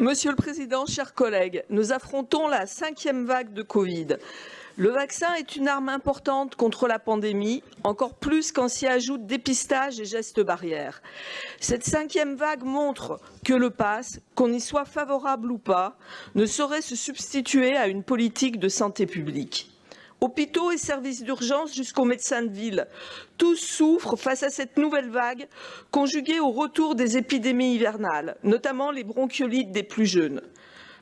Monsieur le Président, chers collègues, nous affrontons la 5e vague de Covid. Le vaccin est une arme importante contre la pandémie, encore plus quand s'y ajoutent dépistage et gestes barrières. Cette 5e vague montre que le pass, qu'on y soit favorable ou pas, ne saurait se substituer à une politique de santé publique. Hôpitaux et services d'urgence jusqu'aux médecins de ville, tous souffrent face à cette nouvelle vague conjuguée au retour des épidémies hivernales, notamment les bronchiolites des plus jeunes.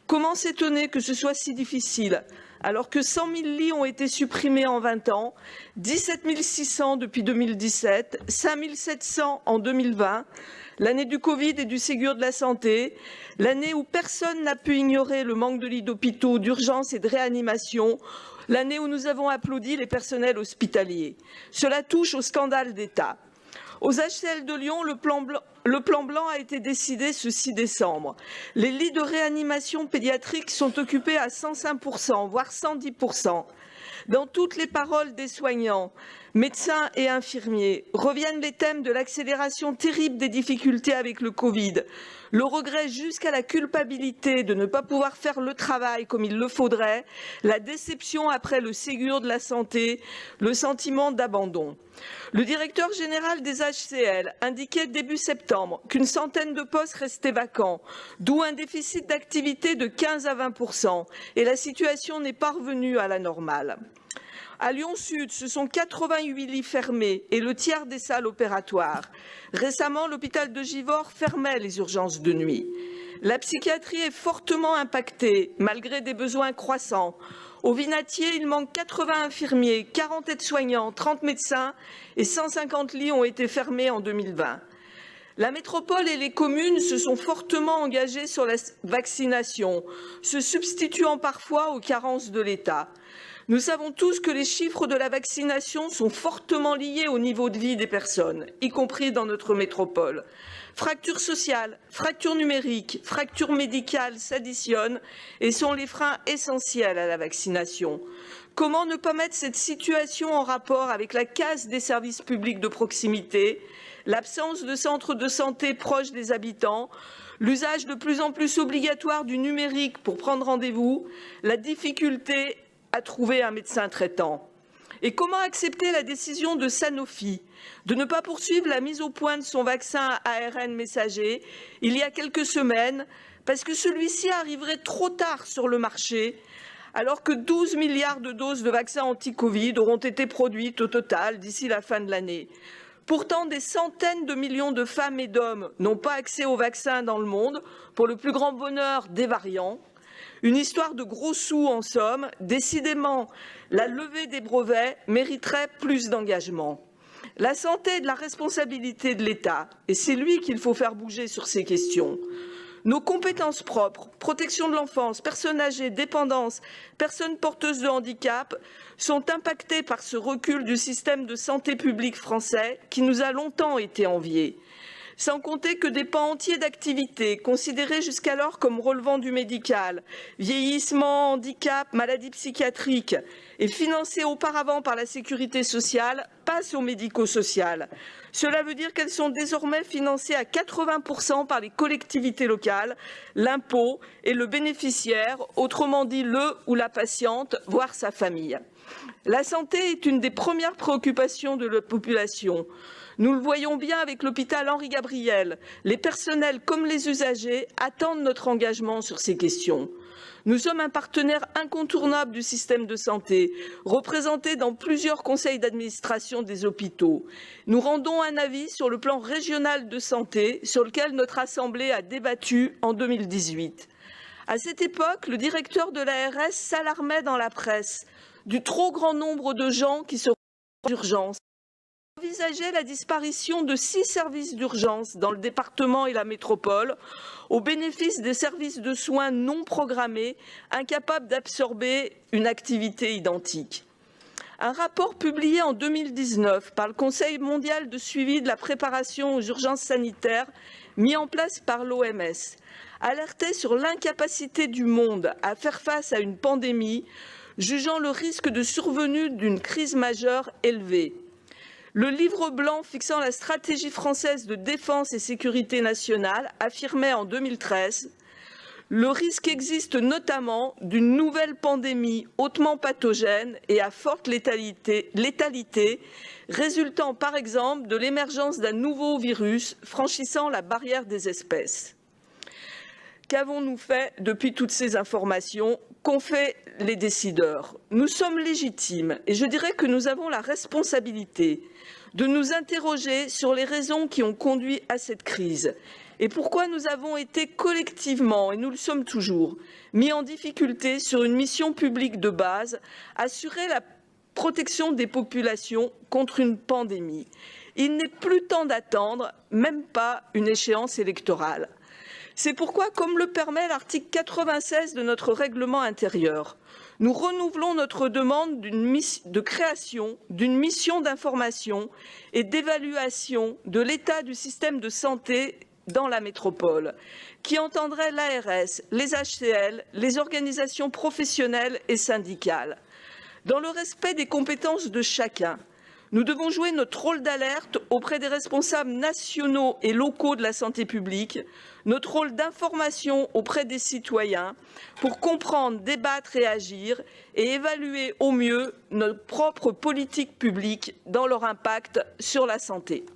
Comment s'étonner que ce soit si difficile alors que 100 000 lits ont été supprimés en 20 ans, 17 600 depuis 2017, 5 700 en 2020, l'année du Covid et du Ségur de la santé, l'année où personne n'a pu ignorer le manque de lits d'hôpitaux, d'urgence et de réanimation, l'année où nous avons applaudi les personnels hospitaliers. Cela touche au scandale d'État. Aux HCL de Lyon, le plan blanc a été décidé ce 6 décembre. Les lits de réanimation pédiatrique sont occupés à 105%, voire 110%. Dans toutes les paroles des soignants, médecins et infirmiers, reviennent les thèmes de l'accélération terrible des difficultés avec le Covid, le regret jusqu'à la culpabilité de ne pas pouvoir faire le travail comme il le faudrait, la déception après le Ségur de la santé, le sentiment d'abandon. Le directeur général des HCL indiquait début septembre qu'une centaine de postes restaient vacants, d'où un déficit d'activité de 15 à 20%, et la situation n'est pas revenue à la normale. À Lyon Sud, ce sont 88 lits fermés et le tiers des salles opératoires. Récemment, l'hôpital de Givors fermait les urgences de nuit. La psychiatrie est fortement impactée, malgré des besoins croissants. Au Vinatier, il manque 80 infirmiers, 40 aides-soignants, 30 médecins et 150 lits ont été fermés en 2020. La métropole et les communes se sont fortement engagées sur la vaccination, se substituant parfois aux carences de l'État. Nous savons tous que les chiffres de la vaccination sont fortement liés au niveau de vie des personnes, y compris dans notre métropole. Fracture sociale, fracture numérique, fracture médicale s'additionnent et sont les freins essentiels à la vaccination. Comment ne pas mettre cette situation en rapport avec la casse des services publics de proximité, l'absence de centres de santé proches des habitants, l'usage de plus en plus obligatoire du numérique pour prendre rendez-vous, la difficulté à trouver un médecin traitant. Et comment accepter la décision de Sanofi de ne pas poursuivre la mise au point de son vaccin à ARN messager il y a quelques semaines parce que celui-ci arriverait trop tard sur le marché alors que 12 milliards de doses de vaccins anti-Covid auront été produites au total d'ici la fin de l'année. Pourtant, des centaines de millions de femmes et d'hommes n'ont pas accès au vaccin dans le monde pour le plus grand bonheur des variants. Une histoire de gros sous en somme. Décidément, la levée des brevets mériterait plus d'engagement. La santé est de la responsabilité de l'État et c'est lui qu'il faut faire bouger sur ces questions. Nos compétences propres, protection de l'enfance, personnes âgées, dépendance, personnes porteuses de handicap, sont impactées par ce recul du système de santé publique français qui nous a longtemps été envié. Sans compter que des pans entiers d'activités, considérés jusqu'alors comme relevant du médical, vieillissement, handicap, maladies psychiatriques, et financés auparavant par la sécurité sociale, passent au médico-social. Cela veut dire qu'elles sont désormais financées à 80% par les collectivités locales, l'impôt et le bénéficiaire, autrement dit le ou la patiente, voire sa famille. La santé est une des premières préoccupations de la population. Nous le voyons bien avec l'hôpital Henri Gabriel. Les personnels comme les usagers attendent notre engagement sur ces questions. Nous sommes un partenaire incontournable du système de santé, représenté dans plusieurs conseils d'administration des hôpitaux. Nous rendons un avis sur le plan régional de santé, sur lequel notre Assemblée a débattu en 2018. À cette époque, le directeur de l'ARS s'alarmait dans la presse du trop grand nombre de gens qui se rendent aux urgences. Envisageait la disparition de 6 services d'urgence dans le département et la métropole au bénéfice des services de soins non programmés, incapables d'absorber une activité identique. Un rapport publié en 2019 par le Conseil mondial de suivi de la préparation aux urgences sanitaires mis en place par l'OMS alertait sur l'incapacité du monde à faire face à une pandémie, jugeant le risque de survenue d'une crise majeure élevé. Le livre blanc fixant la stratégie française de défense et sécurité nationale affirmait en 2013 Le risque existe notamment d'une nouvelle pandémie hautement pathogène et à forte létalité, résultant par exemple de l'émergence d'un nouveau virus franchissant la barrière des espèces. Qu'avons-nous fait depuis toutes ces informations? Qu'ont fait les décideurs? Nous sommes légitimes et je dirais que nous avons la responsabilité de nous interroger sur les raisons qui ont conduit à cette crise et pourquoi nous avons été collectivement, et nous le sommes toujours, mis en difficulté sur une mission publique de base, assurer la protection des populations contre une pandémie. Il n'est plus temps d'attendre, même pas une échéance électorale. C'est pourquoi, comme le permet l'article 96 de notre règlement intérieur, nous renouvelons notre demande de création d'une mission d'information et d'évaluation de l'état du système de santé dans la métropole, qui entendrait l'ARS, les HCL, les organisations professionnelles et syndicales. Dans le respect des compétences de chacun, nous devons jouer notre rôle d'alerte auprès des responsables nationaux et locaux de la santé publique, notre rôle d'information auprès des citoyens pour comprendre, débattre et agir et évaluer au mieux notre propre politique publique dans leur impact sur la santé.